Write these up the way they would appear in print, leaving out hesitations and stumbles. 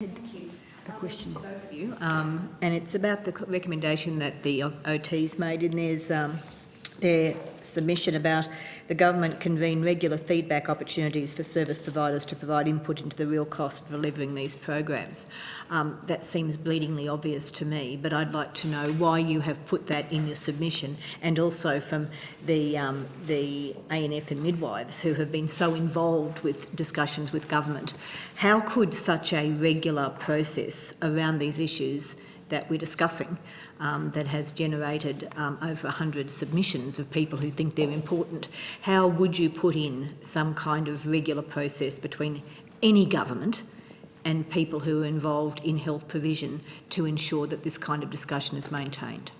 A question for both of you, and it's about the recommendation that the OTs made in their submission about the government convene regular feedback opportunities for service providers to provide input into the real cost of delivering these programs. That seems bleedingly obvious to me, but I'd like to know why you have put that in your submission, and also from the ANF and midwives who have been so involved with discussions with government. How could such a regular process around these issues that we're discussing, that has generated over 100 submissions of people who think they're important, how would you put in some kind of regular process between any government and people who are involved in health provision to ensure that this kind of discussion is maintained?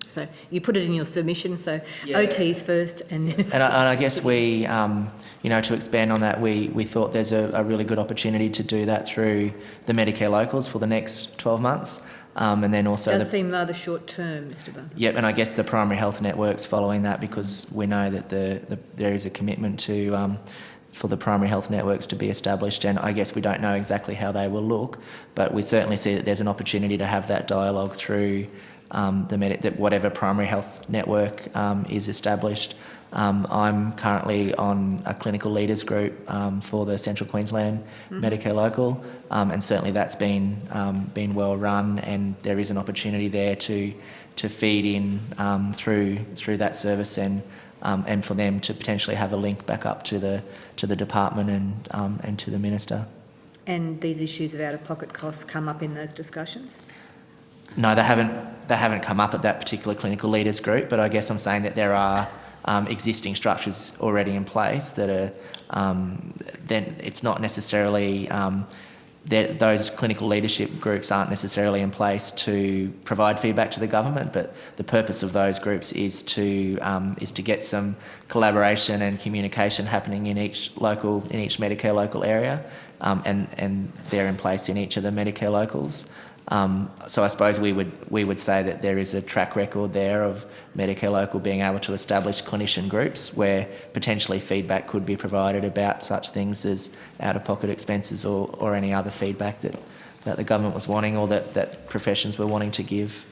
So you put it in your submission, so yeah. OTs first and then... And I guess we, to expand on that, we thought there's a really good opportunity to do that through the Medicare locals for the next 12 months. And then also... It does seem rather short term, Mr Bunn. Yep, and I guess the primary health networks following that, because we know that there is a commitment to for the primary health networks to be established, and I guess we don't know exactly how they will look, but we certainly see that there's an opportunity to have that dialogue through whatever primary health network is established. I'm currently on a clinical leaders group for the Central Queensland Medicare Local, and certainly that's been well run, and there is an opportunity there to feed in through that service, and for them to potentially have a link back up to the department and to the minister. And these issues of out-of-pocket costs come up in those discussions? No, they haven't come up at that particular clinical leaders group, but I guess I'm saying that there are existing structures already in place that are, then it's not necessarily, those clinical leadership groups aren't necessarily in place to provide feedback to the government, but the purpose of those groups is to get some collaboration and communication happening in each Medicare local area, and they're in place in each of the Medicare locals. So I suppose we would say that there is a track record there of Medicare Local being able to establish clinician groups where potentially feedback could be provided about such things as out-of-pocket expenses or any other feedback that the government was wanting, or that professions were wanting to give.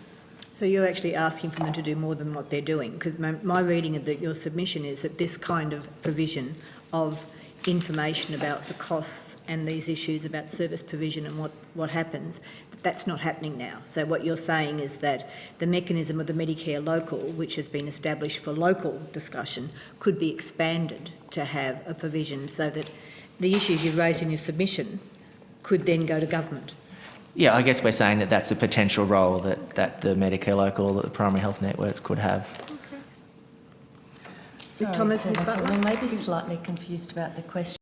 So you're actually asking for them to do more than what they're doing, because my reading of your submission is that this kind of provision of information about the costs and these issues about service provision and what happens, that's not happening now. So what you're saying is that the mechanism of the Medicare Local, which has been established for local discussion, could be expanded to have a provision so that the issues you've raised in your submission could then go to government. Yeah, I guess we're saying that that's a potential role that the Medicare Local, that the primary health networks could have. Sorry, Thomas, Senator, we may be slightly confused about the question.